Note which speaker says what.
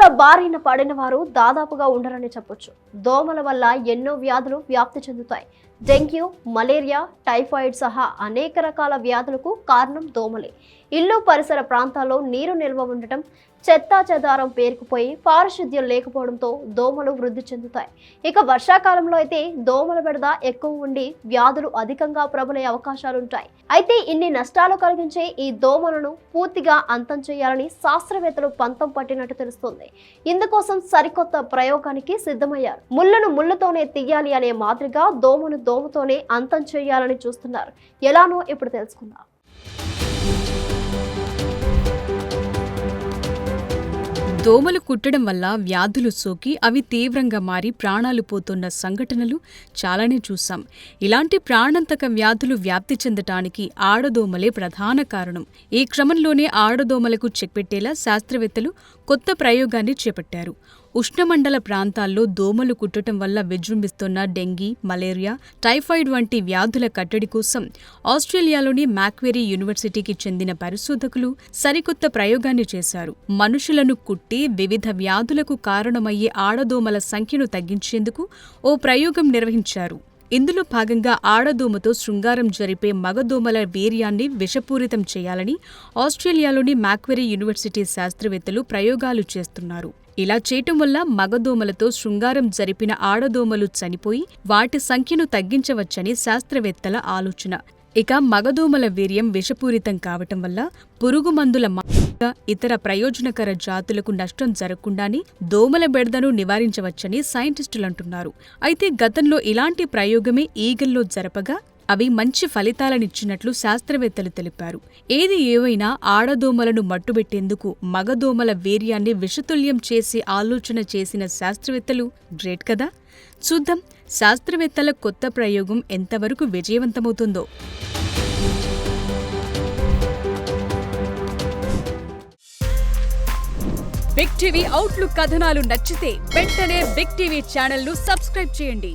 Speaker 1: దోమల బారిన పడిన వారు దాదాపుగా ఉండరని చెప్పొచ్చు. దోమల వల్ల ఎన్నో వ్యాధులు వ్యాప్తి చెందుతాయి. డెంగ్యూ, మలేరియా, టైఫాయిడ్ సహా అనేక రకాల వ్యాధులకు కారణం దోమలే. ఇల్లు పరిసర ప్రాంతాల్లో నీరు నిల్వ ఉండటం, చెత్తా చెదారం పేరుకుపోయి పారిశుద్ధ్యం లేకపోవడంతో దోమలు వృద్ధి చెందుతాయి. ఇక వర్షాకాలంలో అయితే దోమల బెడద ఎక్కువ ఉండి వ్యాధులు అధికంగా ప్రబలే అవకాశాలుంటాయి. అయితే ఇన్ని నష్టాలు కలిగించే ఈ దోమలను పూర్తిగా అంతం చేయాలని శాస్త్రవేత్తలు పంతం పట్టినట్టు తెలుస్తోంది. ఇందుకోసం సరికొత్త ప్రయోగానికి సిద్ధమయ్యారు. ముళ్ళను ముళ్ళతోనే తీయాలి అనే మాదిరిగా దోమను దోమతోనే అంతం చేయాలని చూస్తున్నారు. ఎలానో ఇప్పుడు తెలుసుకుందాం.
Speaker 2: దోమలు కుట్టడం వల్ల వ్యాధులు సోకి అవి తీవ్రంగా మారి ప్రాణాలు పోతున్న సంఘటనలు చాలానే చూసాం. ఇలాంటి ప్రాణాంతక వ్యాధులు వ్యాప్తి చెందటానికి ఆడదోమలే ప్రధాన కారణం. ఈ క్రమంలోనే ఆడదోమలకు చెక్ పెట్టేలా శాస్త్రవేత్తలు కొత్త ప్రయోగాన్ని చేపట్టారు. ఉష్ణమండల ప్రాంతాల్లో దోమలు కుట్టడం వల్ల విజృంభిస్తున్న డెంగీ, మలేరియా, టైఫాయిడ్ వంటి వ్యాధుల కట్టడి కోసం ఆస్ట్రేలియాలోని మ్యాక్వెరీ యూనివర్సిటీకి చెందిన పరిశోధకులు సరికొత్త ప్రయోగాన్ని చేశారు. మనుషులను కుట్టి వివిధ వ్యాధులకు కారణమయ్యే ఆడదోమల సంఖ్యను తగ్గించేందుకు ఓ ప్రయోగం నిర్వహించారు. ఇందులో భాగంగా ఆడదోమతో శృంగారం జరిపే మగదోమల వీర్యాన్ని విషపూరితం చేయాలని ఆస్ట్రేలియాలోని మ్యాక్వెరీ యూనివర్సిటీ శాస్త్రవేత్తలు ప్రయోగాలు చేస్తున్నారు. ఇలా చేయటం వల్ల మగదోమలతో శృంగారం జరిపిన ఆడదోమలు చనిపోయి వాటి సంఖ్యను తగ్గించవచ్చని శాస్త్రవేత్తల ఆలోచన. ఇక మగదోమల వీర్యం విషపూరితం కావటం వల్ల పురుగుమందుల ఇతర ప్రయోజనకర జాతులకు నష్టం జరగకుండానే దోమల బెడదను నివారించవచ్చని సైంటిస్టులంటున్నారు. అయితే గతంలో ఇలాంటి ప్రయోగమే ఈగల్లో జరపగా అవి మంచి ఫలితాలనిచ్చినట్లు శాస్త్రవేత్తలు తెలిపారు. ఏది ఏవైనా ఆడదోమలను మట్టుబెట్టేందుకు మగదోమల వీర్యాన్ని విషతుల్యం చేసి ఆలోచన చేసిన శాస్త్రవేత్తలు గ్రేట్ కదా. చూద్దాం శాస్త్రవేత్తల కొత్త ప్రయోగం ఎంతవరకు విజయవంతమవుతుందో. బిగ్ టీవీ అవుట్లుక్ కథనాలు నచ్చితే వెంటనే బిగ్ టీవీ ఛానల్ను సబ్స్క్రైబ్ చేయండి.